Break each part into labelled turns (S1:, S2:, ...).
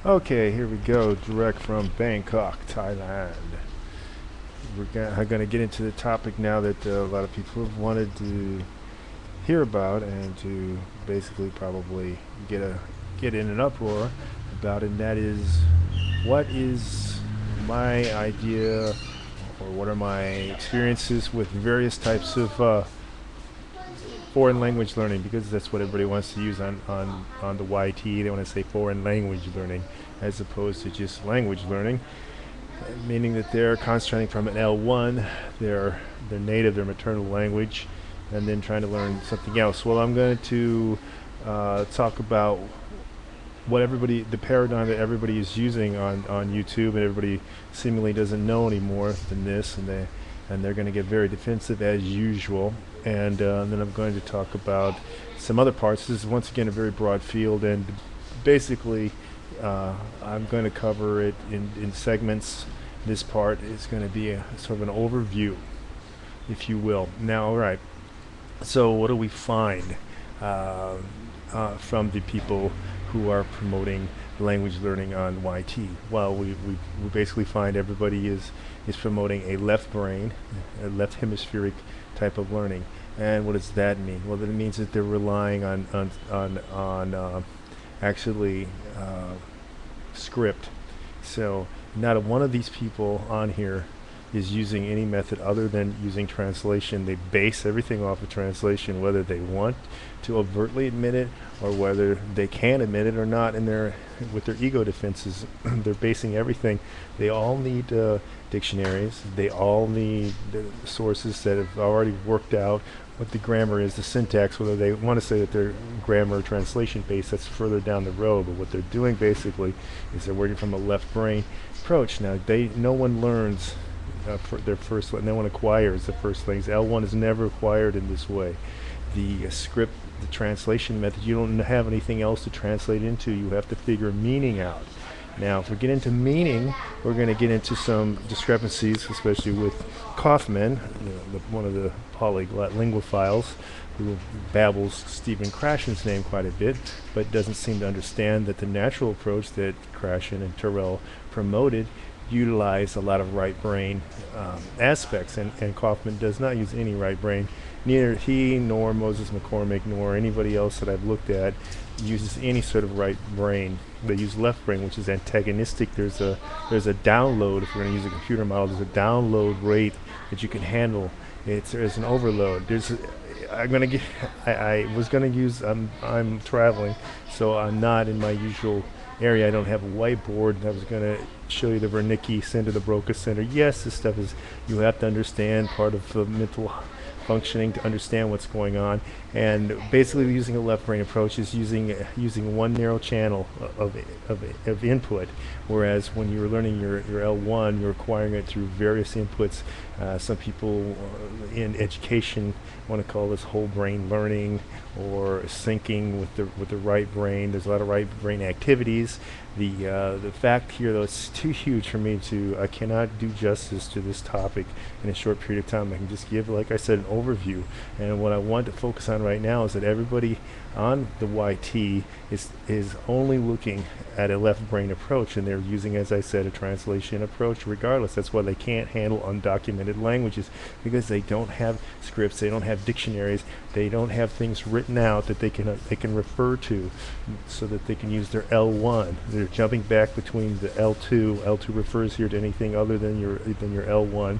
S1: Okay, here we go, direct from Bangkok, Thailand. I'm going to get into the topic now that a lot of people have wanted to hear about and to basically probably get in an uproar about, and that is what is my idea or what are my experiences with various types of foreign language learning, because that's what everybody wants to use on the YT. They want to say foreign language learning as opposed to just language learning, meaning that they're concentrating from an L1, their native, their maternal language, and then trying to learn something else. Well, I'm going to talk about the paradigm that everybody is using on YouTube, and everybody seemingly doesn't know anymore than this, and they're going to get very defensive as usual. And then I'm going to talk about some other parts. This is once again a very broad field, and basically I'm going to cover it in segments. This part is going to be a sort of an overview, if you will. Now, all right. So, what do we find from the people who are promoting language learning on YT? Well, we basically find everybody is promoting a left brain, a left hemispheric type of learning. And what does that mean? Well, that means that they're relying on actually script. So not one of these people on here is using any method other than using translation. They base everything off of translation, whether they want to overtly admit it or whether they can admit it or not. And with their ego defenses, they're basing everything. They all need dictionaries. They all need the sources that have already worked out what the grammar is, the syntax. Whether they want to say that they're grammar or translation based, that's further down the road. But what they're doing basically is they're working from a left brain approach. Now, no one learns for their first, no one acquires the first things. L1 is never acquired in this way. The script, the translation method, you don't have anything else to translate into. You have to figure meaning out. Now, if we get into meaning, we're going to get into some discrepancies, especially with Kaufman, one of the polyglot linguophiles, who babbles Stephen Krashen's name quite a bit, but doesn't seem to understand that the natural approach that Krashen and Terrell promoted utilize a lot of right brain aspects, and Kaufman does not use any right brain. Neither he nor Moses McCormick nor anybody else that I've looked at uses any sort of right brain. They use left brain, which is antagonistic. There's a download. If we're going to use a computer model, there's a download rate that you can handle. There's an overload. I was going to use. I'm traveling, so I'm not in my usual area. I don't have a whiteboard. I was going to show you the Wernicke Center, the Broca Center. Yes, this stuff is, you have to understand part of the mental functioning to understand what's going on. And basically using a left brain approach is using one narrow channel of input, whereas when you're learning your L1, you're acquiring it through various inputs. Some people in education want to call this whole brain learning or syncing with the right brain. There's a lot of right brain activities. The fact here, though, it's too huge for me I cannot do justice to this topic in a short period of time. I can just give, like I said, an overview. And what I want to focus on right now is that everybody on the YT is only looking at a left brain approach, and they're using, as I said, a translation approach regardless. That's why they can't handle undocumented languages, because they don't have scripts, they don't have dictionaries, they don't have things written out that they can refer to so that they can use their L1. They're jumping back between the L2. L2 refers here to anything other than your L1,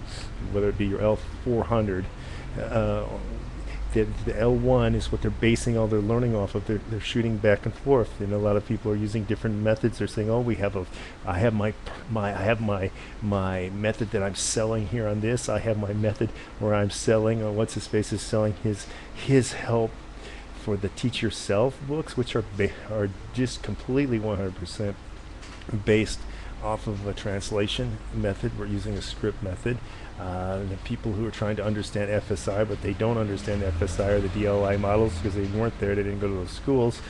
S1: whether it be your L400. The L1 is what they're basing all their learning off of. They're shooting back and forth, and a lot of people are using different methods. They're saying, "Oh, I have my method that I'm selling here on this. I have my method where I'm selling, or what's his face is selling his help for the Teach Yourself books, which are just completely 100% based off of a translation method. We're using a script method. The people who are trying to understand FSI, but they don't understand FSI or the DLI models because they weren't there, they didn't go to those schools.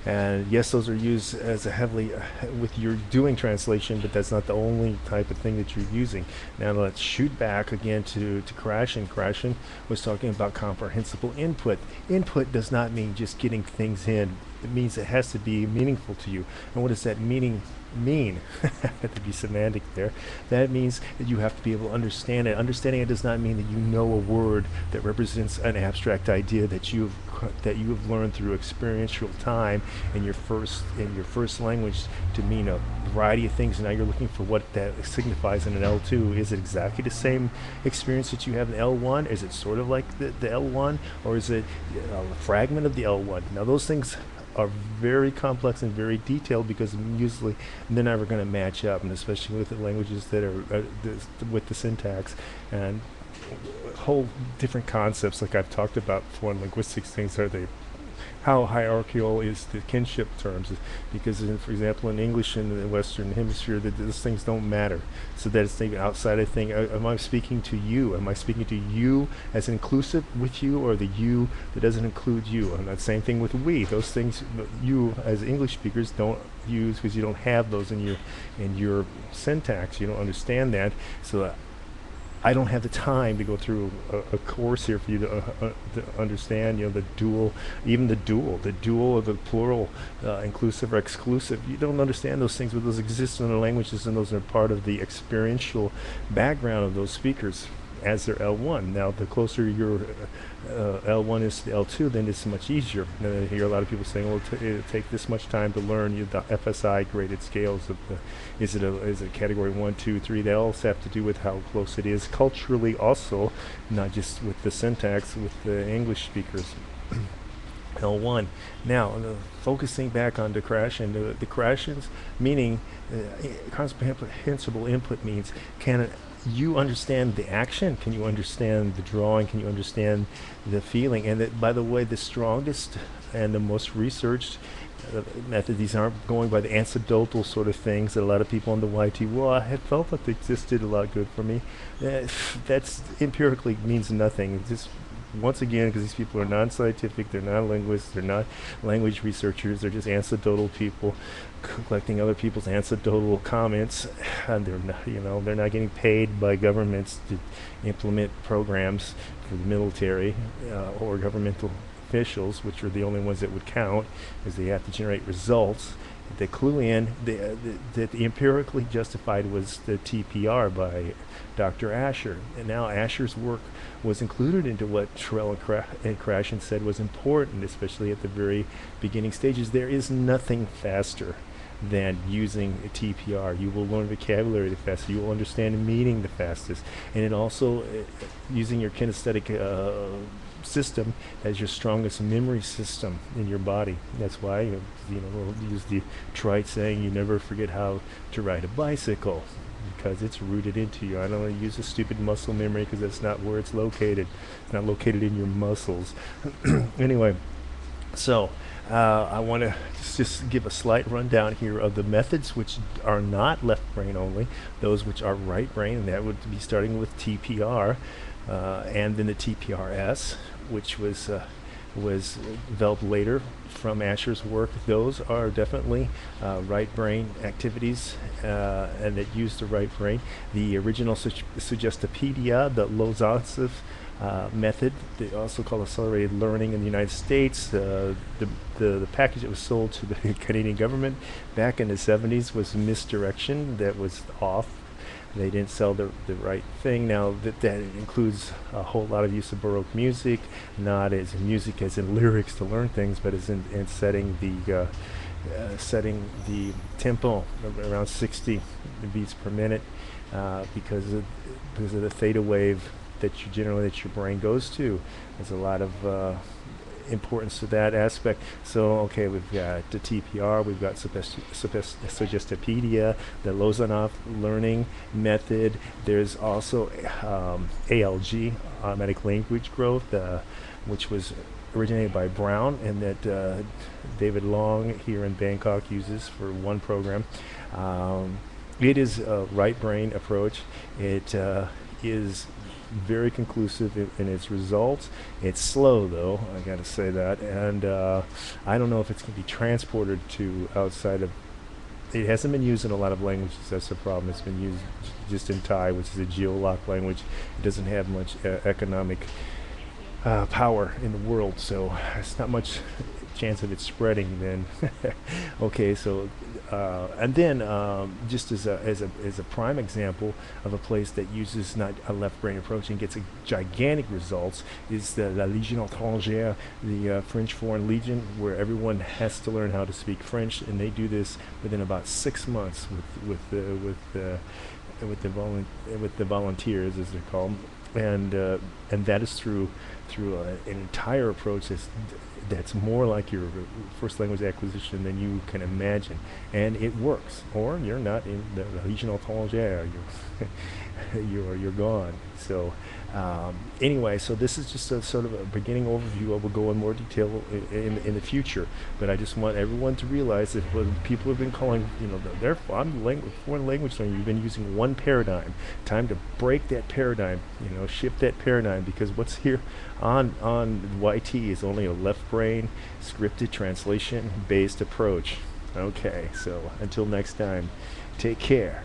S1: And yes, those are used as a heavily with your doing translation, but that's not the only type of thing that you're using. Now let's shoot back again to Krashen. Krashen was talking about comprehensible input. Input does not mean just getting things in. It means it has to be meaningful to you. And what does that meaning mean? To be semantic there. That means that you have to be able to understand it. Understanding it does not mean that you know a word that represents an abstract idea that that you have learned through experiential time in your first language to mean a variety of things. And now you're looking for what that signifies in an L2. Is it exactly the same experience that you have in L1? Is it sort of like the L1, or is it a fragment of the L1? Now those things are very complex and very detailed because usually they're never going to match up, and especially with the languages that are with the syntax and whole different concepts like I've talked about before in linguistics. Things are they how hierarchical is the kinship terms, because for example in English in the Western Hemisphere those things don't matter, so that it's even outside of thing. Am I speaking to you? Am I speaking to you as inclusive with you, or the you that doesn't include you? And that same thing with we. Those things you as English speakers don't use because you don't have those in your syntax. You don't understand that, so I don't have the time to go through a course here for you to understand, the dual, even the dual or the plural, inclusive or exclusive. You don't understand those things, but those exist in the languages, and those are part of the experiential background of those speakers as their L1. Now, the closer your L1 is to L2, then it's much easier. And I hear a lot of people saying, well, it'll take this much time to learn the FSI graded scales of is it category 1, 2, 3? They all have to do with how close it is culturally also, not just with the syntax, with the English speakers. L1. Now, focusing back on decration, the decrations, meaning comprehensible input means can you understand the action? Can you understand the drawing? Can you understand the feeling? And that, by the way, the strongest and the most researched method, these aren't going by the anecdotal sort of things that a lot of people on the YT, well, I had felt that this did a lot good for me. That's empirically means nothing. It's just, once again, because these people are non-scientific, they're not linguists, they're not language researchers, they're just anecdotal people collecting other people's anecdotal comments, and they're not getting paid by governments to implement programs for the military or governmental officials, which are the only ones that would count, because they have to generate results. The clue in that the empirically justified was the TPR by Dr. Asher. And now Asher's work was included into what Terrell and Krashen said was important, especially at the very beginning stages. There is nothing faster than using a TPR. You will learn vocabulary the fastest. You will understand meaning the fastest. And it also, using your kinesthetic system as your strongest memory system in your body. That's why we'll use the trite saying, you never forget how to ride a bicycle, because it's rooted into you. I don't want to use a stupid muscle memory because that's not where it's located. It's not located in your muscles. Anyway, so I want to just give a slight rundown here of the methods which are not left brain only, those which are right brain, and that would be starting with TPR, and then the TPRS, which was developed later from Asher's work. Those are definitely right brain activities, and that use the right brain. The original Suggestopedia, the Lozantsev method, they also call accelerated learning in the United States. The package that was sold to the Canadian government back in the 70s was misdirection. That was off. They didn't sell the right thing. Now that includes a whole lot of use of Baroque music, not as in music as in lyrics to learn things, but as in setting the tempo around 60 beats per minute, because of the theta wave that your brain goes to. There's a lot of importance to that aspect. So okay, we've got the TPR, we've got Suggestopedia, the Lozanov learning method. There's also ALG, automatic language growth, which was originated by Brown, and that David Long here in Bangkok uses for one program. It is a right brain approach. It is very conclusive in its results. It's slow though, I gotta say that, and I don't know if it's going to be transported to outside of, it hasn't been used in a lot of languages. That's the problem. It's been used just in Thai, which is a geolock language. It doesn't have much economic power in the world, so it's not much chance of it spreading, then okay. So and then just as a prime example of a place that uses not a left brain approach and gets a gigantic results is the La Légion étrangère, the French Foreign Legion, where everyone has to learn how to speak French, and they do this within about 6 months with the volunteers, as they're called, and that is through an entire approach that's more like your first language acquisition than you can imagine, and it works. Or you're not in the Légion étrangère, you're gone. So anyway, so this is just a sort of a beginning overview. I will go in more detail in the future, but I just want everyone to realize that when people have been calling, their foreign language learning, you've been using one paradigm. Time to break that paradigm, shift that paradigm, because what's here on YT is only a left brain scripted translation based approach. Okay, so until next time, take care.